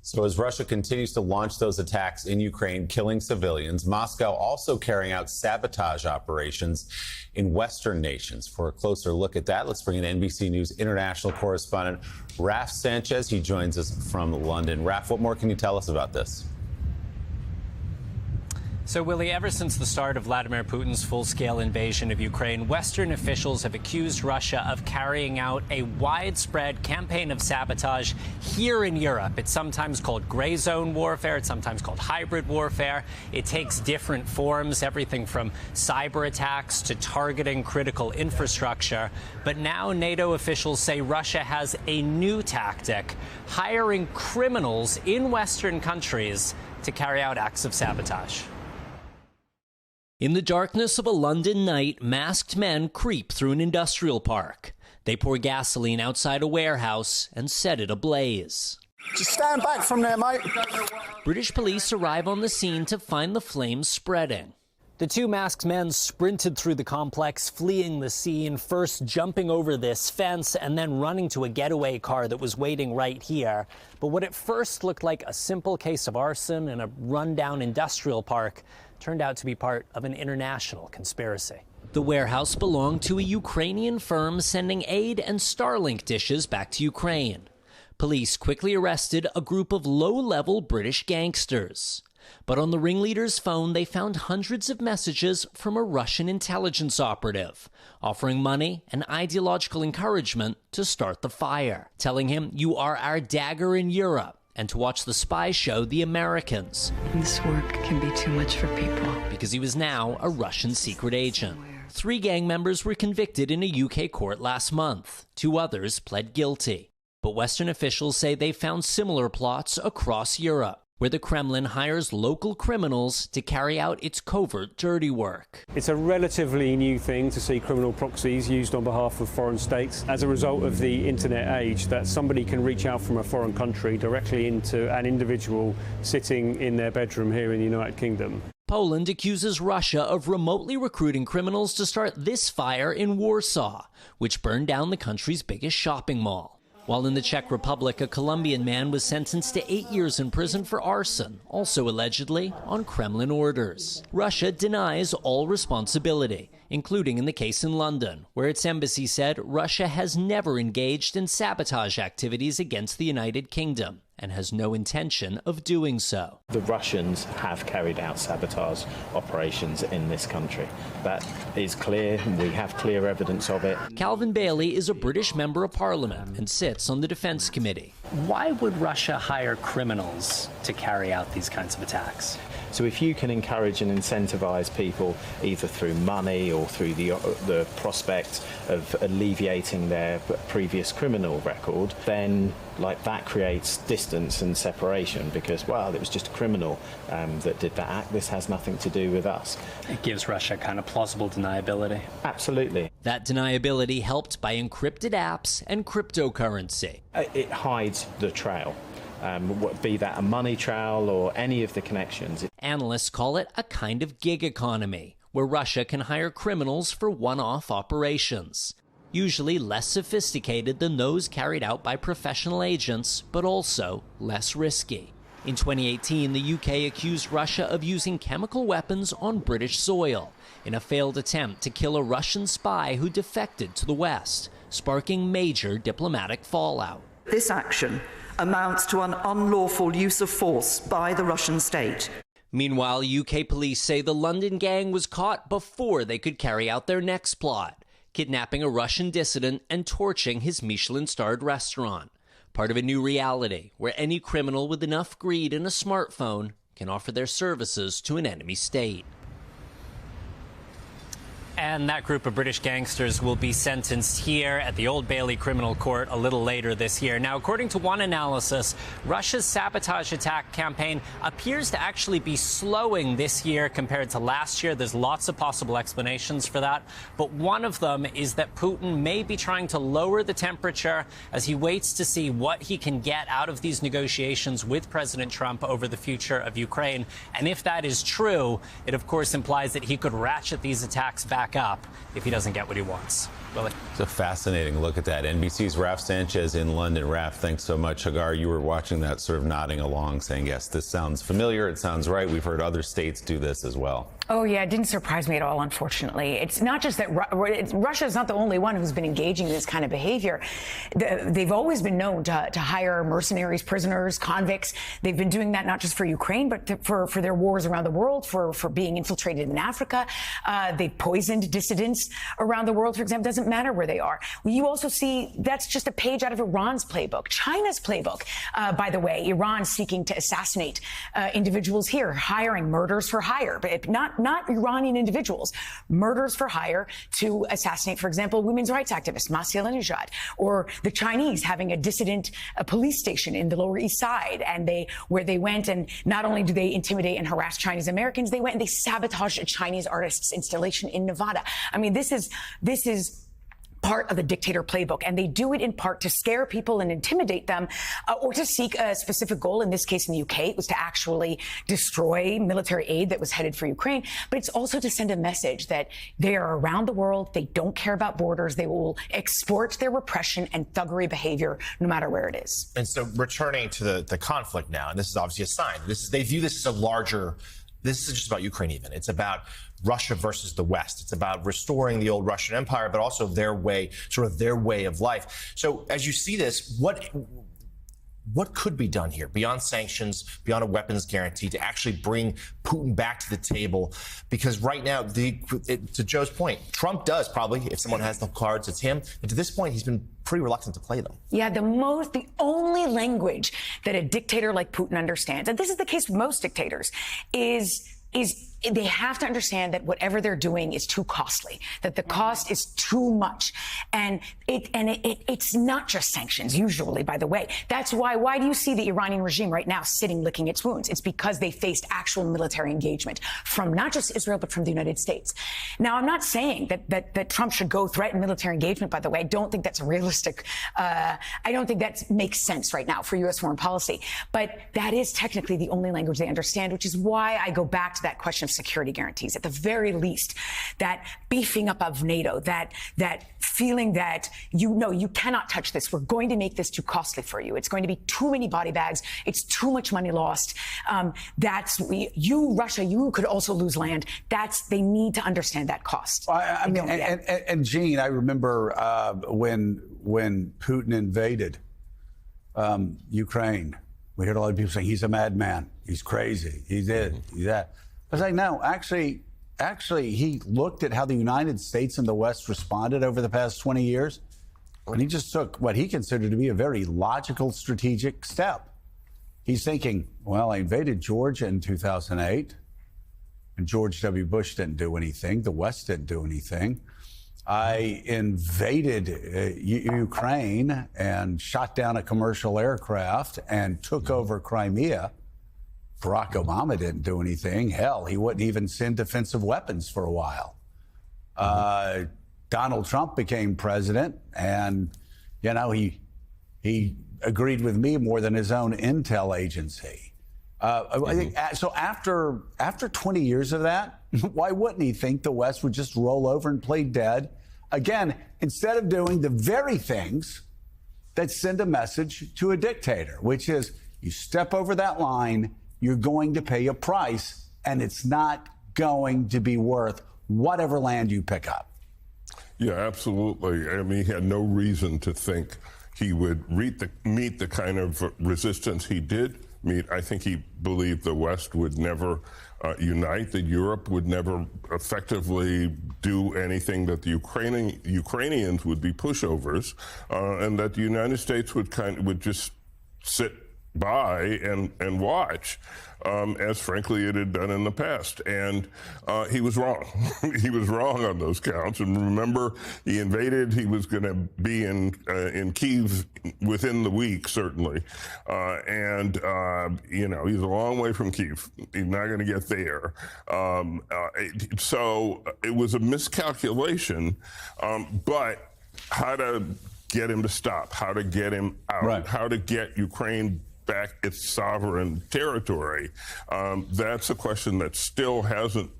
So as Russia continues to launch those attacks in Ukraine, killing civilians, Moscow also carrying out sabotage operations in Western nations. For a closer look at that, let's bring in NBC News international correspondent Raf Sanchez. He joins us from London. Raf, what more can you tell us about this? So, Willie, ever since the start of Vladimir Putin's full-scale invasion of Ukraine, Western officials have accused Russia of carrying out a widespread campaign of sabotage here in Europe. It's sometimes called gray zone warfare. It's sometimes called hybrid warfare. It takes different forms, everything from cyber attacks to targeting critical infrastructure. But now NATO officials say Russia has a new tactic, hiring criminals in Western countries to carry out acts of sabotage. In the darkness of a London night, masked men creep through an industrial park. They pour gasoline outside a warehouse and set it ablaze. Just stand back from there, mate. British police arrive on the scene to find the flames spreading. The two masked men sprinted through the complex, fleeing the scene, first jumping over this fence and then running to a getaway car that was waiting right here. But what at first looked like a simple case of arson in a rundown industrial park turned out to be part of an international conspiracy. The warehouse belonged to a Ukrainian firm sending aid and Starlink dishes back to Ukraine. Police quickly arrested a group of low-level British gangsters. But on the ringleader's phone, they found hundreds of messages from a Russian intelligence operative, offering money and ideological encouragement to start the fire, telling him, "You are our dagger in Europe," and to watch the spy show The Americans. This work can be too much for people. Because he was now a Russian secret agent. 3 gang members were convicted in a UK court last month. 2 others pled guilty. But Western officials say they found similar plots across Europe, where the Kremlin hires local criminals to carry out its covert dirty work. It's a relatively new thing to see criminal proxies used on behalf of foreign states as a result of the internet age, that somebody can reach out from a foreign country directly into an individual sitting in their bedroom here in the United Kingdom. Poland accuses Russia of remotely recruiting criminals to start this fire in Warsaw, which burned down the country's biggest shopping mall. While in the Czech Republic, a Colombian man was sentenced to 8 years in prison for arson, also allegedly on Kremlin orders. Russia denies all responsibility, including in the case in London, where its embassy said Russia has never engaged in sabotage activities against the United Kingdom and has no intention of doing so. The Russians have carried out sabotage operations in this country. That is clear. We have clear evidence of it. Calvin Bailey is a British member of Parliament and sits on the Defense Committee. Why would Russia hire criminals to carry out these kinds of attacks? So if you can encourage and incentivize people either through money or through the prospect of alleviating their previous criminal record, then that creates distance and separation because, well, it was just a criminal that did that act. This has nothing to do with us. It gives Russia kind of plausible deniability. Absolutely. That deniability helped by encrypted apps and cryptocurrency. It hides the trail. Be that a money trail or any of the connections. Analysts call it a kind of gig economy, where Russia can hire criminals for one-off operations, usually less sophisticated than those carried out by professional agents, but also less risky. In 2018, the UK accused Russia of using chemical weapons on British soil in a failed attempt to kill a Russian spy who defected to the West, sparking major diplomatic fallout. This action amounts to an unlawful use of force by the Russian state. Meanwhile, UK police say the London gang was caught before they could carry out their next plot, kidnapping a Russian dissident and torching his Michelin-starred restaurant. Part of a new reality where any criminal with enough greed and a smartphone can offer their services to an enemy state. And that group of British gangsters will be sentenced here at the Old Bailey Criminal Court a little later this year. Now, according to one analysis, Russia's sabotage attack campaign appears to actually be slowing this year compared to last year. There's lots of possible explanations for that. But one of them is that Putin may be trying to lower the temperature as he waits to see what he can get out of these negotiations with President Trump over the future of Ukraine. And if that is true, it, of course, implies that he could ratchet these attacks back back up if he doesn't get what he wants. Willie. It's a fascinating look at that. NBC's Raf Sanchez in London. Raf, thanks so much. Hagar, you were watching that, sort of nodding along, saying, yes, this sounds familiar. It sounds right. We've heard other states do this as well. Oh, yeah, it didn't surprise me at all, unfortunately. It's not just that Russia is not the only one who's been engaging in this kind of behavior. They've always been known to hire mercenaries, prisoners, convicts. They've been doing that not just for Ukraine, but for their wars around the world, for being infiltrated in Africa. They've poisoned dissidents around the world, for example. It doesn't matter where they are. You also see that's just a page out of Iran's playbook, China's playbook. By the way, Iran seeking to assassinate individuals here, hiring murders for hire, but not Iranian individuals, murders for hire to assassinate, for example, women's rights activist Masih Alinejad, or the Chinese having a dissident police station in the Lower East Side, and where they went and not only do they intimidate and harass Chinese Americans, they went and they sabotaged a Chinese artist's installation in Nevada. I mean, this is part of the dictator playbook, and they do it in part to scare people and intimidate them, or to seek a specific goal. In this case, in the UK, it was to actually destroy military aid that was headed for Ukraine. But it's also to send a message that they are around the world. They don't care about borders. They will export their repression and thuggery behavior no matter where it is. And so returning to the conflict now, and this is obviously a sign. They view this as a larger. This isn't just about Ukraine even. It's about Russia versus the West. It's about restoring the old Russian Empire, but also their way of life. So as you see this, what could be done here beyond sanctions, beyond a weapons guarantee to actually bring Putin back to the table? Because right now, to Joe's point, Trump does probably, if someone has the cards, it's him. And to this point, he's been pretty reluctant to play them. Yeah, the only language that a dictator like Putin understands, and this is the case with most dictators, is they have to understand that whatever they're doing is too costly, that the cost is too much. And it's not just sanctions, usually, by the way. That's why do you see the Iranian regime right now sitting licking its wounds? It's because they faced actual military engagement from not just Israel, but from the United States. Now, I'm not saying that Trump should go threaten military engagement, by the way. I don't think that's a realistic, I don't think that makes sense right now for U.S. foreign policy. But that is technically the only language they understand, which is why I go back to that question of security guarantees. At the very least, that beefing up of NATO, that feeling that you cannot touch this. We're going to make this too costly for you. It's going to be too many body bags. It's too much money lost. Russia, you could also lose land. They need to understand that cost. I mean, and Gene, I remember when Putin invaded Ukraine, we heard a lot of people saying he's a madman, he's crazy, he's this, he's that. I was like, no, actually, he looked at how the United States and the West responded over the past 20 years, and he just took what he considered to be a very logical, strategic step. He's thinking, well, I invaded Georgia in 2008, and George W. Bush didn't do anything. The West didn't do anything. I invaded Ukraine and shot down a commercial aircraft and took over Crimea. Barack Obama didn't do anything. Hell, he wouldn't even send defensive weapons for a while. Donald Trump became president, and he agreed with me more than his own intel agency. I think so. After 20 years of that, why wouldn't he think the West would just roll over and play dead again, instead of doing the very things that send a message to a dictator, which is you step over that line, you're going to pay a price, and it's not going to be worth whatever land you pick up. Yeah, absolutely. I mean, he had no reason to think he would meet the kind of resistance he did meet. I think he believed the West would never unite, that Europe would never effectively do anything, that the Ukrainians would be pushovers, and that the United States would just sit by and watch, as frankly it had done in the past. And he was wrong. He was wrong on those counts. And remember, he invaded. He was going to be in Kyiv within the week, certainly. He's a long way from Kyiv. He's not going to get there. So it was a miscalculation, but how to get him to stop, how to get him out, right, how to get Ukraine back its sovereign territory. That's a question that still hasn't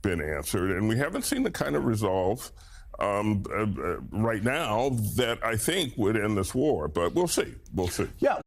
been answered, and we haven't seen the kind of resolve right now that I think would end this war. But we'll see. We'll see. Yeah.